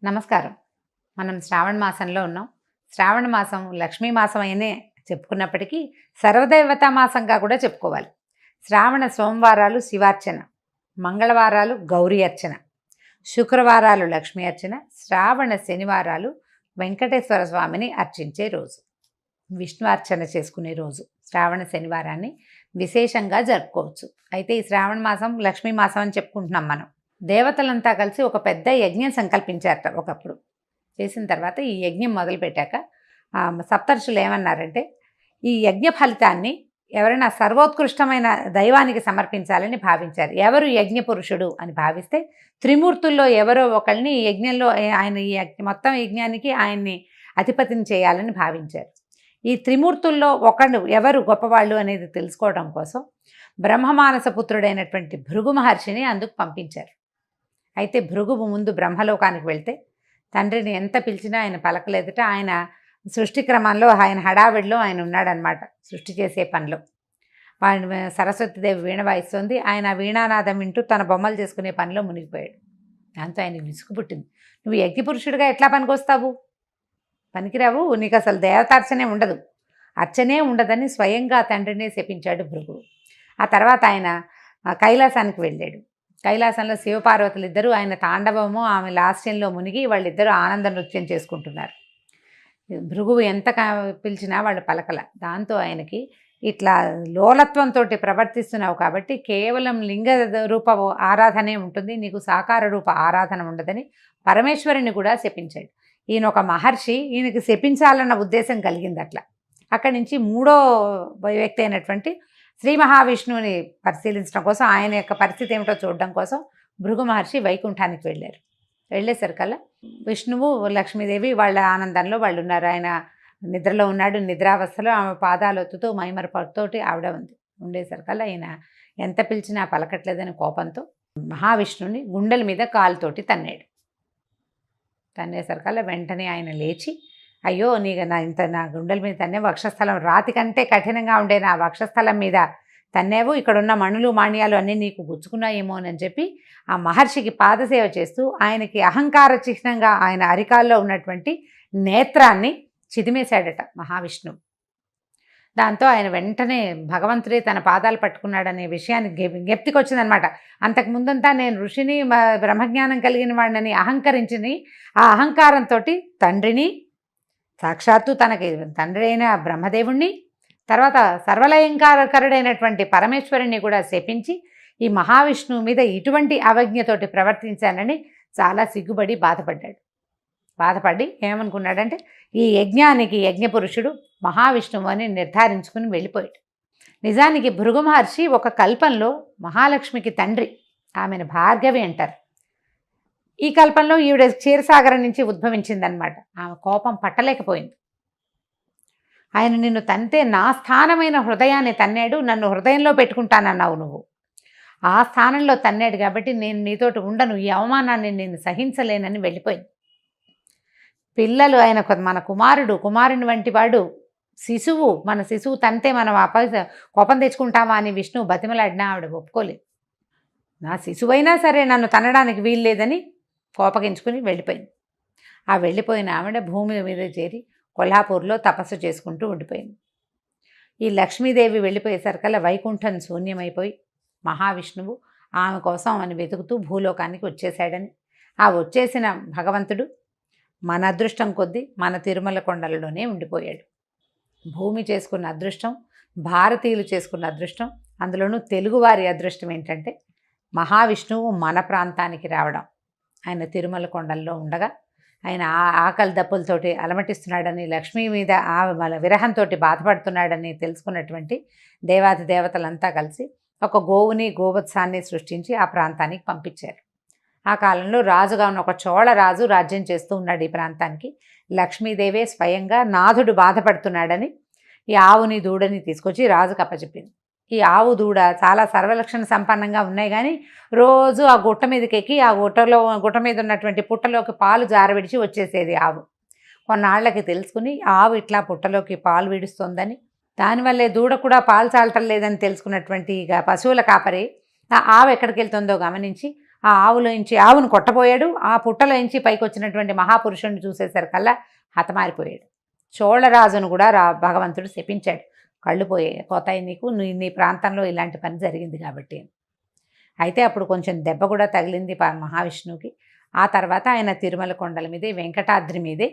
నమస్కారం. మనం శ్రావణ మాసంలో ఉన్నాం. శ్రావణ మాసం లక్ష్మీ మాసం అయినే చెప్పుకున్నప్పటికీ సర్వదేవతా మాసంగా కూడా చెప్పుకోవాలి. శ్రావణ సోమవారాలు శివార్చన, మంగళవారాలు గౌరీ అర్చన, శుక్రవారాలు లక్ష్మీ అర్చన, శ్రావణ శనివారాలు వెంకటేశ్వర స్వామిని అర్చించే రోజు, విష్ణు అర్చన చేసుకునే రోజు. శ్రావణ శనివారాన్ని విశేషంగా జరుపుకోవచ్చు. అయితే ఈ శ్రావణ మాసం లక్ష్మీ మాసం అని చెప్పుకుంటున్నాం మనం. దేవతలంతా కలిసి ఒక పెద్ద యజ్ఞం సంకల్పించారట ఒకప్పుడు. చేసిన తర్వాత ఈ యజ్ఞం మొదలుపెట్టాక సప్తర్షులు ఏమన్నారంటే, ఈ యజ్ఞ ఫలితాన్ని ఎవరైనా సర్వోత్కృష్టమైన దైవానికి సమర్పించాలని భావించారు. ఎవరు యజ్ఞ పురుషుడు అని భావిస్తే త్రిమూర్తుల్లో ఎవరో ఒకళ్ళని ఈ యజ్ఞంలో ఆయన ఈ మొత్తం యజ్ఞానికి ఆయన్ని అధిపతిని చేయాలని భావించారు. ఈ త్రిమూర్తుల్లో ఒకడు ఎవరు గొప్పవాళ్ళు అనేది తెలుసుకోవడం కోసం బ్రహ్మమానస పుత్రుడైనటువంటి భృగు మహర్షిని అందుకు పంపించారు. అయితే భృగువు ముందు బ్రహ్మలోకానికి వెళ్తే తండ్రిని ఎంత పిలిచినా ఆయన పలకలేదట. ఆయన సృష్టి క్రమంలో ఆయన హడావిడిలో ఆయన ఉన్నాడనమాట. సృష్టి చేసే పనిలో వాడిని సరస్వతీదేవి వీణ వాయిస్తుంది. ఆయన వీణానాదం వింటూ తన బొమ్మలు చేసుకునే పనిలో మునిగిపోయాడు. దాంతో ఆయనకు విసుగు పుట్టింది. నువ్వు యజ్ఞపురుషుడిగా ఎట్లా పనికొస్తావు? పనికిరావు, నీకు అసలు దేవతార్చనే ఉండదు, అర్చనే ఉండదని స్వయంగా తండ్రినే శపించాడు భృగువు. ఆ తర్వాత ఆయన కైలాసానికి వెళ్ళాడు. కైలాసంలో శివపార్వతులు ఇద్దరు ఆయన తాండవము ఆమె లాస్యంలో మునిగి వాళ్ళిద్దరూ ఆనంద నృత్యం చేసుకుంటున్నారు. భృగువు ఎంత పిలిచినా వాళ్ళు పలకల. దాంతో ఆయనకి ఇట్లా లోలత్వంతో ప్రవర్తిస్తున్నావు కాబట్టి కేవలం లింగ రూప ఆరాధనే ఉంటుంది, నీకు సాకార రూప ఆరాధన ఉండదని పరమేశ్వరుని కూడా శపించాడు. ఈయన ఒక మహర్షి, ఈయనకి శపించాలన్న ఉద్దేశం కలిగింది. అట్లా అక్కడి నుంచి మూడో వ్యక్తి అయినటువంటి శ్రీ మహావిష్ణువుని పరిశీలించడం కోసం, ఆయన యొక్క పరిస్థితి ఏమిటో చూడడం కోసం భృగు మహర్షి వైకుంఠానికి వెళ్ళారు. వెళ్ళేసరికల్లా విష్ణువు లక్ష్మీదేవి వాళ్ళ ఆనందంలో వాళ్ళు ఉన్నారు. ఆయన నిద్రలో ఉన్నాడు. నిద్రావస్థలో ఆమె పాదాలు ఒత్తుతూ మైమరపడుతోటి ఆవిడ ఉండేసరికల్లా ఆయన ఎంత పిలిచినా పలకట్లేదని కోపంతో మహావిష్ణువుని గుండెల మీద కాలుతోటి తన్నేసరికల్లా వెంటనే ఆయన లేచి, అయ్యో నా గుండెల మీద తన్నే, వక్షస్థలం రాతి కంటే కఠినంగా ఉండే నా వక్షస్థలం మీద తన్నేవు, ఇక్కడున్న మణులు మాణ్యాలు అన్నీ నీకు గుచ్చుకున్నాయేమో అని చెప్పి ఆ మహర్షికి పాదసేవ చేస్తూ ఆయనకి అహంకార చిహ్నంగా ఆయన అరికాల్లో ఉన్నటువంటి నేత్రాన్ని చిదిమేశాడట మహావిష్ణువు. దాంతో ఆయన వెంటనే భగవంతుడే తన పాదాలు పట్టుకున్నాడనే విషయాన్ని జ్ఞప్తికి వచ్చిందనమాట. అంతకుముందంతా నేను ఋషిని బ్రహ్మజ్ఞానం కలిగిన వాడిని అహంకరించిని, ఆ అహంకారంతో తండ్రిని, సాక్షాత్తు తనకి తండ్రి అయిన బ్రహ్మదేవుణ్ణి, తర్వాత సర్వలయంకారకరుడైనటువంటి పరమేశ్వరుణ్ణి కూడా శపించి ఈ మహావిష్ణువు మీద ఇటువంటి అవజ్ఞతోటి ప్రవర్తించానని చాలా సిగ్గుపడి బాధపడి ఏమనుకున్నాడంటే, ఈ యజ్ఞానికి యజ్ఞపురుషుడు మహావిష్ణువు అని నిర్ధారించుకుని వెళ్ళిపోయాడు. నిజానికి భృగు మహర్షి ఒక కల్పంలో మహాలక్ష్మికి తండ్రి, ఆమెను భార్గవి అంటారు. ఈ కల్పంలో ఈవిడ క్షీరసాగరం నుంచి ఉద్భవించిందనమాట. ఆమె కోపం పట్టలేకపోయింది. ఆయన నిన్ను తంతే నా స్థానమైన హృదయాన్ని తన్నాడు, నన్ను హృదయంలో పెట్టుకుంటానన్నావు నువ్వు, ఆ స్థానంలో తన్నాడు కాబట్టి నేను నీతోటి ఉండను, ఈ అవమానాన్ని నేను సహించలేనని వెళ్ళిపోయింది. పిల్లలు ఆయన మన కుమారుని వంటి వాడు శిశువు, మన శిశువు తంతే మనం కోపం తెచ్చుకుంటామా అని విష్ణువు బతిమలాడినా ఆవిడ ఒప్పుకోలేదు. నా శిశువైనా సరే నన్ను తనడానికి వీల్లేదని కోపగించుకుని వెళ్ళిపోయింది. ఆ వెళ్ళిపోయిన ఆవిడ భూమి మీద చేరి కొల్హాపూర్లో తపస్సు చేసుకుంటూ ఉండిపోయింది. ఈ లక్ష్మీదేవి వెళ్ళిపోయేసరికల్లా వైకుంఠం శూన్యమైపోయి మహావిష్ణువు ఆమె కోసం అని వెతుకుతూ భూలోకానికి వచ్చేసాడని, ఆ వచ్చేసిన భగవంతుడు మన అదృష్టం కొద్దీ మన తిరుమల కొండలలోనే ఉండిపోయాడు. భూమి చేసుకున్న అదృష్టం, భారతీయులు చేసుకున్న అదృష్టం, అందులోనూ తెలుగువారి అదృష్టం ఏంటంటే మహావిష్ణువు మన ప్రాంతానికి రావడం. ఆయన తిరుమల కొండల్లో ఉండగా ఆయన ఆకలి దప్పులతోటి అలమటిస్తున్నాడని, లక్ష్మీ మీద విరహంతో బాధపడుతున్నాడని తెలుసుకున్నటువంటి దేవాది దేవతలంతా కలిసి ఒక గోవుని గోవత్సాన్ని సృష్టించి ఆ ప్రాంతానికి పంపించారు. ఆ కాలంలో రాజుగా ఉన్న ఒక చోళ రాజు రాజ్యం చేస్తూ ఉన్నాడు ఈ ప్రాంతానికి. లక్ష్మీదేవే స్వయంగా నాథుడు బాధపడుతున్నాడని ఈ ఆవుని దూడని తీసుకొచ్చి రాజుకు అప్పచెప్పింది. ఈ ఆవు దూడ చాలా సర్వలక్షణ సంపన్నంగా ఉన్నాయి, కానీ రోజు ఆ గుట్ట మీదకి ఎక్కి ఆ గుట్ట మీద ఉన్నటువంటి పుట్టలోకి పాలు జారవిడిచి వచ్చేసేది ఆవు. కొన్నాళ్లకి తెలుసుకుని ఆవు ఇట్లా పుట్టలోకి పాలు విడుస్తుందని, దానివల్లే దూడ కూడా పాలు చాలటం లేదని తెలుసుకున్నటువంటి ఇక పశువుల కాపరి ఆ ఆవు ఎక్కడికి వెళ్తుందో గమనించి ఆ ఆవులోంచి ఆవును కొట్టబోయాడు. ఆ పుట్టలోంచి పైకి వచ్చినటువంటి మహాపురుషుడిని చూసేసరికల్లా హతమారిపోయాడు. చోళరాజును కూడా భగవంతుడు శపించాడు. కళ్ళు పోతాయి నీకు, నీ ప్రాంతంలో ఇలాంటి పని జరిగింది కాబట్టి. అయితే అప్పుడు కొంచెం దెబ్బ కూడా తగిలింది మహావిష్ణువుకి. ఆ తర్వాత ఆయన తిరుమల కొండల మీదే, వెంకటాద్రి మీదే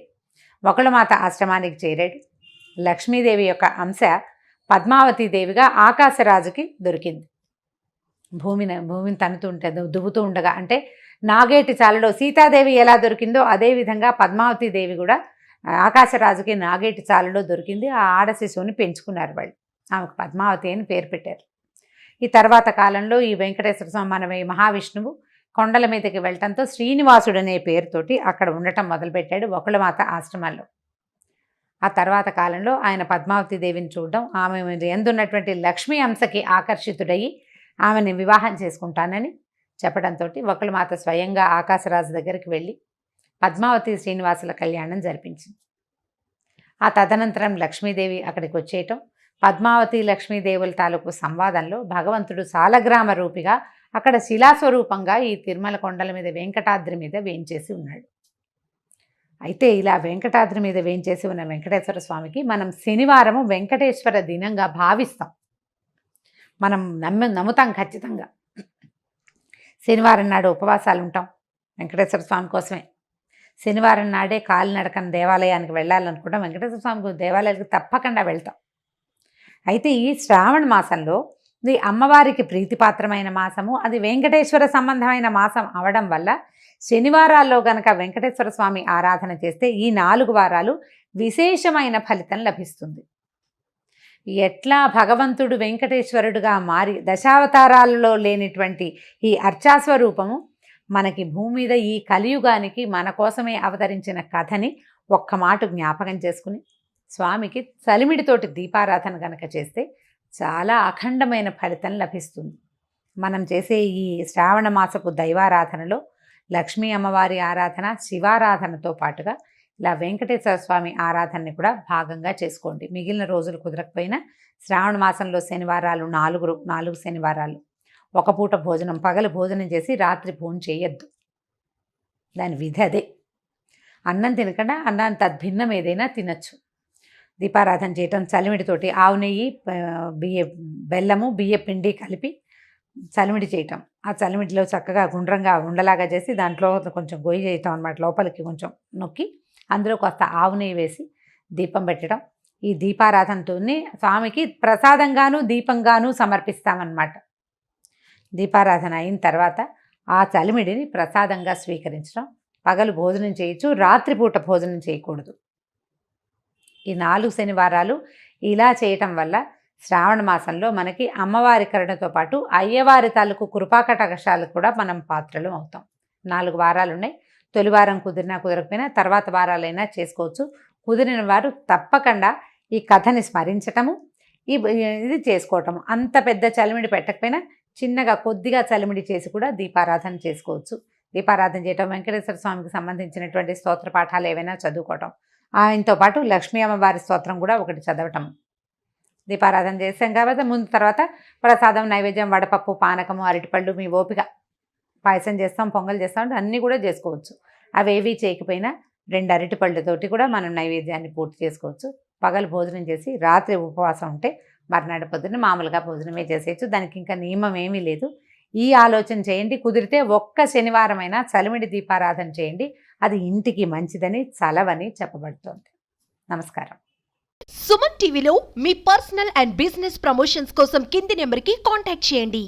వకుళమాత ఆశ్రమానికి చేరాడు. లక్ష్మీదేవి యొక్క అంశ పద్మావతీదేవిగా ఆకాశరాజుకి దొరికింది. భూమిని తన్నుతుంటే దువ్వుతూ ఉండగా, అంటే నాగేటి చాలలో సీతాదేవి ఎలా దొరికిందో అదేవిధంగా పద్మావతీదేవి కూడా ఆకాశరాజుకి నాగేటి చాలలో దొరికింది. ఆ ఆడ శిశువుని పెంచుకున్నారు వాళ్ళు. ఆమెకు పద్మావతి అని పేరు పెట్టారు. ఈ తర్వాత కాలంలో ఈ వెంకటేశ్వర స్వామి మన మహావిష్ణువు కొండల మీదకి వెళ్ళటంతో శ్రీనివాసుడు అనే పేరుతోటి అక్కడ ఉండటం మొదలుపెట్టాడు వకుళమాత ఆశ్రమాల్లో. ఆ తర్వాత కాలంలో ఆయన పద్మావతి దేవిని చూడడం, ఆమె ఎందున్నటువంటి లక్ష్మీ అంశకి ఆకర్షితుడయ్యి ఆమెని వివాహం చేసుకుంటానని చెప్పడంతో వకుళమాత స్వయంగా ఆకాశరాజు దగ్గరికి వెళ్ళి పద్మావతి శ్రీనివాసుల కళ్యాణం జరిపించింది. ఆ తదనంతరం లక్ష్మీదేవి అక్కడికి వచ్చేయటం, పద్మావతి లక్ష్మీదేవుల తాలూకు సంవాదంలో భగవంతుడు సాలగ్రామ రూపిగా అక్కడ శిలాస్వరూపంగా ఈ తిరుమల కొండల మీద వెంకటాద్రి మీద వేంచేసి ఉన్నాడు. అయితే ఇలా వెంకటాద్రి మీద వేంచేసి ఉన్న వెంకటేశ్వర స్వామికి మనం శనివారము వెంకటేశ్వర దినంగా భావిస్తాం. మనం నమ్ముతాం ఖచ్చితంగా. శనివారం నాడు ఉపవాసాలు ఉంటాం వెంకటేశ్వర స్వామి కోసమే. శనివారం నాడే కాలినడకన దేవాలయానికి వెళ్ళాలనుకుంటాం. వెంకటేశ్వర స్వామి దేవాలయానికి తప్పకుండా వెళ్తాం. అయితే ఈ శ్రావణ మాసంలో ఇది అమ్మవారికి ప్రీతిపాత్రమైన మాసము, అది వెంకటేశ్వర సంబంధమైన మాసం అవడం వల్ల శనివారాల్లో గనక వెంకటేశ్వర స్వామి ఆరాధన చేస్తే ఈ 4 వారాలు విశేషమైన ఫలితం లభిస్తుంది. ఎట్లా భగవంతుడు వెంకటేశ్వరుడుగా మారి దశావతారాలలో లేనిటువంటి ఈ అర్చాస్వరూపము మనకి భూమి మీద ఈ కలియుగానికి మన కోసమే అవతరించిన కథని ఒక్క మాట జ్ఞాపకం చేసుకుని స్వామికి చలిమిడితోటి దీపారాధన గనక చేస్తే చాలా అఖండమైన ఫలితం లభిస్తుంది. మనం చేసే ఈ శ్రావణ మాసపు దైవారాధనలో లక్ష్మీ అమ్మవారి ఆరాధన, శివారాధనతో పాటుగా ఇలా వెంకటేశ్వర స్వామి ఆరాధనని కూడా భాగంగా చేసుకోండి. మిగిలిన రోజులు కుదరకపోయినా శ్రావణ మాసంలో శనివారాలు 4 శనివారాలు ఒక పూట భోజనం, పగలు భోజనం చేసి రాత్రి భోజనం చేయొద్దు. దాని విధి అదే. అన్నం తినకుండా అన్నాన్ని తద్భిన్నం ఏదైనా తినచ్చు. దీపారాధన చేయటం చలిమిడితోటి ఆవు నెయ్యి, బెల్లము, బియ్య పిండి కలిపి చలిమిడి చేయటం. ఆ చలిమిడిలో చక్కగా గుండ్రంగా ఉండలాగా చేసి దాంట్లో కొంచెం గొయ్యి చేయటం అన్నమాట. లోపలికి కొంచెం నొక్కి అందులో కాస్త ఆవు నెయ్యి వేసి దీపం పెట్టడం. ఈ దీపారాధనతో స్వామికి ప్రసాదంగాను దీపంగాను సమర్పిస్తామన్నమాట. దీపారాధన అయిన తర్వాత ఆ చలిమిడిని ప్రసాదంగా స్వీకరించడం. పగలు భోజనం చేయొచ్చు, రాత్రిపూట భోజనం చేయకూడదు. ఈ 4 శనివారాలు ఇలా చేయటం వల్ల శ్రావణ మాసంలో మనకి అమ్మవారి కరుణతో పాటు అయ్యవారి తాలూకు కృపాకటాక్షాలు కూడా మనం పాత్రలు అవుతాం. 4 వారాలు ఉన్నాయి. తొలి వారం కుదిరినా కుదరకపోయినా తర్వాత వారాలైనా చేసుకోవచ్చు. కుదిరిన వారు తప్పకుండా ఈ కథని స్మరించటము, ఇది చేసుకోవటము. అంత పెద్ద చలిమిడి పెట్టకపోయినా చిన్నగా కొద్దిగా చలిమిడి చేసి కూడా దీపారాధన చేసుకోవచ్చు. దీపారాధన చేయటం, వెంకటేశ్వర స్వామికి సంబంధించినటువంటి స్తోత్ర పాఠాలు ఏవైనా చదువుకోవటం, ఆయనతో పాటు లక్ష్మీ అమ్మవారి స్తోత్రం కూడా ఒకటి చదవటం. దీపారాధన చేసాం కాబట్టి ముందు తర్వాత ప్రసాదం, నైవేద్యం, వడపప్పు, పానకము, అరటిపళ్ళు, మీ ఓపిక. పాయసం చేస్తాం, పొంగల్ చేస్తాం అంటే అన్నీ కూడా చేసుకోవచ్చు. అవేవి చేయకపోయినా 2 అరటిపళ్ళతోటి కూడా మనం నైవేద్యాన్ని పూర్తి చేసుకోవచ్చు. పగలు భోజనం చేసి రాత్రి ఉపవాసం ఉంటే మర్నాడు పొద్దున్న మామూలుగా భోజనమే చేసేయచ్చు. దానికి ఇంకా నియమం ఏమీ లేదు. ఈ ఆలోచన చేయండి. కుదిరితే ఒక్క శనివారమైనా చలిమిడి దీపారాధన చేయండి. అది ఇంటికి మంచిదని, చలవని చెప్పబడుతోంది. నమస్కారం. సుమన్ టీవీలో మీ పర్సనల్ అండ్ బిజినెస్ ప్రమోషన్స్ కోసం కింది నెంబర్కి కాంటాక్ట్ చేయండి.